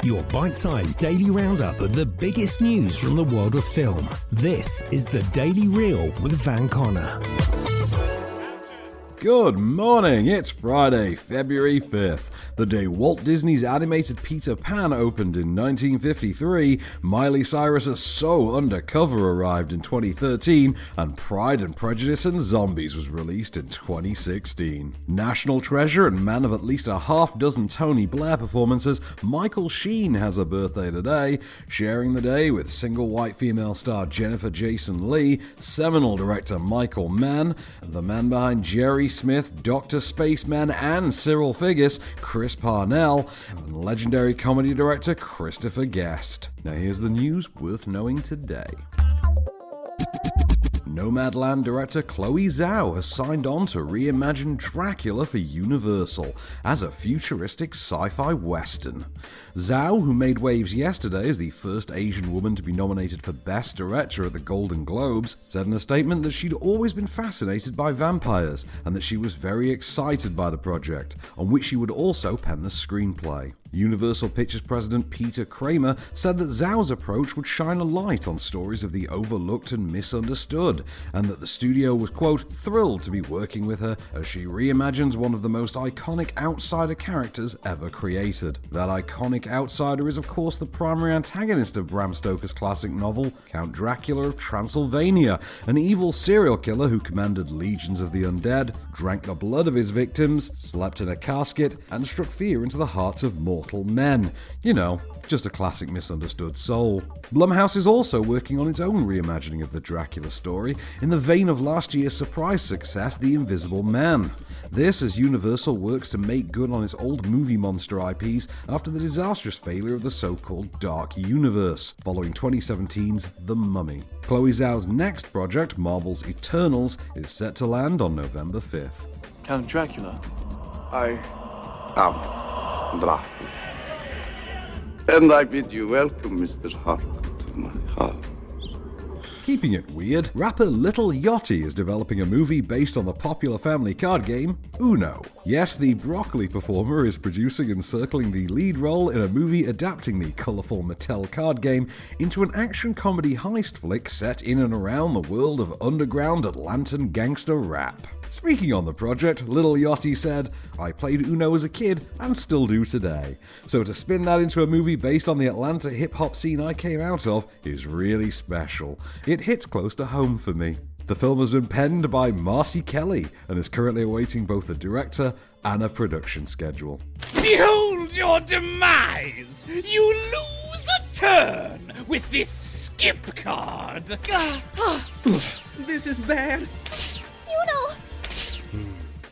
your bite-sized daily roundup of the biggest news from the world of film. This is the Daily Reel with Van Connor. Good morning, it's Friday, February 5th. The day Walt Disney's animated Peter Pan opened in 1953, Miley Cyrus's So Undercover arrived in 2013, and Pride and Prejudice and Zombies was released in 2016. National treasure and man of at least a half dozen Tony Blair performances, Michael Sheen has a birthday today, sharing the day with single white female star Jennifer Jason Leigh, seminal director Michael Mann, the man behind Jerry Smith, Dr. Spaceman and Cyril Figgis, Chris Parnell, and legendary comedy director Christopher Guest. Now here's the news worth knowing today. Nomadland director Chao Zhao has signed on to reimagine Dracula for Universal as a futuristic sci-fi western. Zhao, who made waves yesterday as the first Asian woman to be nominated for Best Director at the Golden Globes, said in a statement that she'd always been fascinated by vampires and that she was very excited by the project, on which she would also pen the screenplay. Universal Pictures president Peter Kramer said that Zhao's approach would shine a light on stories of the overlooked and misunderstood, and that the studio was, quote, thrilled to be working with her as she reimagines one of the most iconic outsider characters ever created. That iconic outsider is, of course, the primary antagonist of Bram Stoker's classic novel, Count Dracula of Transylvania, an evil serial killer who commanded legions of the undead, drank the blood of his victims, slept in a casket, and struck fear into the hearts of mortal men. You know, just a classic misunderstood soul. Blumhouse is also working on its own reimagining of the Dracula story, in the vein of last year's surprise success, The Invisible Man. This as Universal works to make good on its old movie monster IPs after the disastrous failure of the so-called Dark Universe, following 2017's The Mummy. Chloe Zhao's next project, Marvel's Eternals, is set to land on November 5th. Count Dracula. I am Dracula. And I bid you welcome, Mr. Hark, to my house. Keeping it weird, rapper Lil Yachty is developing a movie based on the popular family card game Uno. Yes, the broccoli performer is producing and circling the lead role in a movie adapting the colourful Mattel card game into an action comedy heist flick set in and around the world of underground Atlantan gangster rap. Speaking on the project, Lil Yachty said, "I played Uno as a kid and still do today. So to spin that into a movie based on the Atlanta hip-hop scene I came out of is really special. It hits close to home for me." The film has been penned by Marcy Kelly and is currently awaiting both a director and a production schedule. Behold your demise! You lose a turn with this skip card! This is bad. Uno!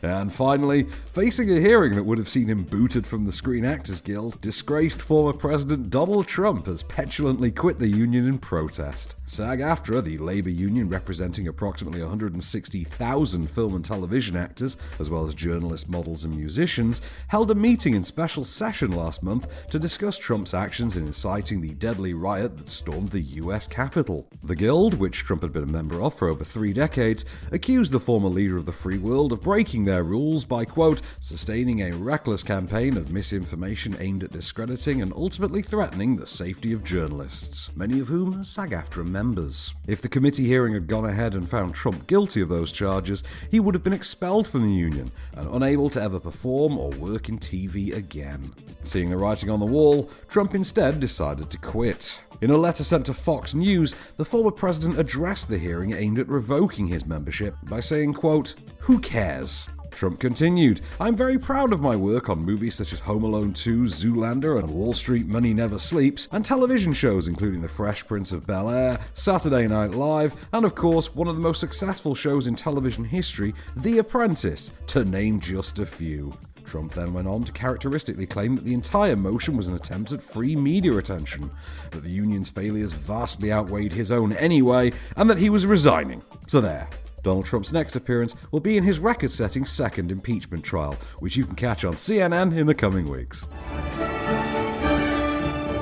And finally, facing a hearing that would have seen him booted from the Screen Actors Guild, disgraced former President Donald Trump has petulantly quit the union in protest. SAG-AFTRA, the labor union representing approximately 160,000 film and television actors, as well as journalists, models and musicians, held a meeting in special session last month to discuss Trump's actions in inciting the deadly riot that stormed the US Capitol. The Guild, which Trump had been a member of for over 3 decades, accused the former leader of the free world of breaking their rules by, quote, sustaining a reckless campaign of misinformation aimed at discrediting and ultimately threatening the safety of journalists, many of whom are SAG-AFTRA members. If the committee hearing had gone ahead and found Trump guilty of those charges, he would have been expelled from the union and unable to ever perform or work in TV again. Seeing the writing on the wall, Trump instead decided to quit. In a letter sent to Fox News, the former president addressed the hearing aimed at revoking his membership by saying, quote, "Who cares?" Trump continued, "I'm very proud of my work on movies such as Home Alone 2, Zoolander, and Wall Street Money Never Sleeps, and television shows including The Fresh Prince of Bel-Air, Saturday Night Live, and of course one of the most successful shows in television history, The Apprentice, to name just a few." Trump then went on to characteristically claim that the entire motion was an attempt at free media attention, that the union's failures vastly outweighed his own anyway, and that he was resigning. So there. Donald Trump's next appearance will be in his record-setting second impeachment trial, which you can catch on CNN in the coming weeks.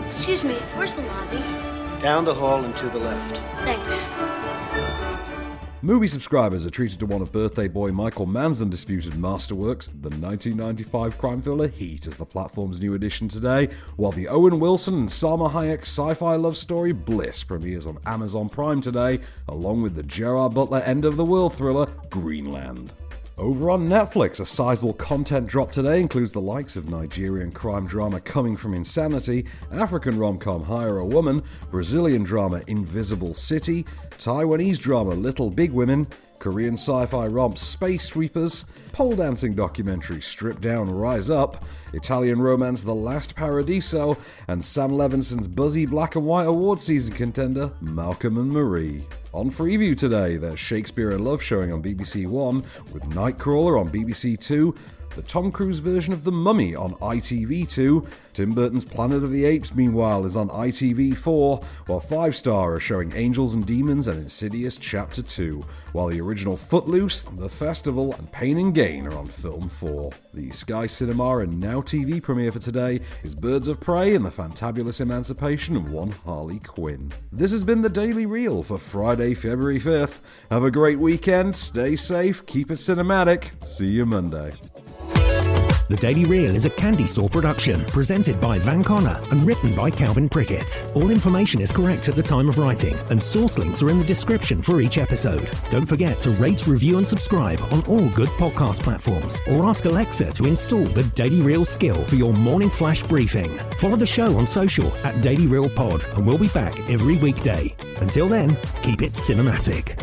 Excuse me, where's the lobby? Down the hall and to the left. Thanks. Movie subscribers are treated to one of birthday boy Michael Mann's undisputed masterworks, the 1995 crime thriller Heat, as the platform's new addition today, while the Owen Wilson and Salma Hayek sci-fi love story Bliss premieres on Amazon Prime today, along with the Gerard Butler end-of-the-world thriller Greenland. Over on Netflix, a sizable content drop today includes the likes of Nigerian crime drama Coming From Insanity, African rom-com Hire a Woman, Brazilian drama Invisible City, Taiwanese drama Little Big Women, Korean sci-fi romp Space Sweepers, pole dancing documentary Strip Down, Rise Up, Italian romance The Last Paradiso, and Sam Levinson's buzzy black and white award season contender Malcolm and Marie. On Freeview today, there's Shakespeare in Love showing on BBC One, with Nightcrawler on BBC Two, the Tom Cruise version of The Mummy on ITV2, Tim Burton's Planet of the Apes, meanwhile, is on ITV4, while 5 Star are showing Angels and Demons and Insidious Chapter 2, while the original Footloose, The Festival, and Pain and Gain are on Film 4. The Sky Cinema and Now TV premiere for today is Birds of Prey and the Fantabulous Emancipation of One Harley Quinn. This has been the Daily Reel for Friday, February 5th. Have a great weekend, stay safe, keep it cinematic, see you Monday. The Daily Reel is a Candystore production, presented by Van Connor and written by Calvin Prickett. All information is correct at the time of writing, and source links are in the description for each episode. Don't forget to rate, review and subscribe on all good podcast platforms, or ask Alexa to install the Daily Reel skill for your morning flash briefing. Follow the show on social at Daily Reel Pod, and we'll be back every weekday. Until then, keep it cinematic.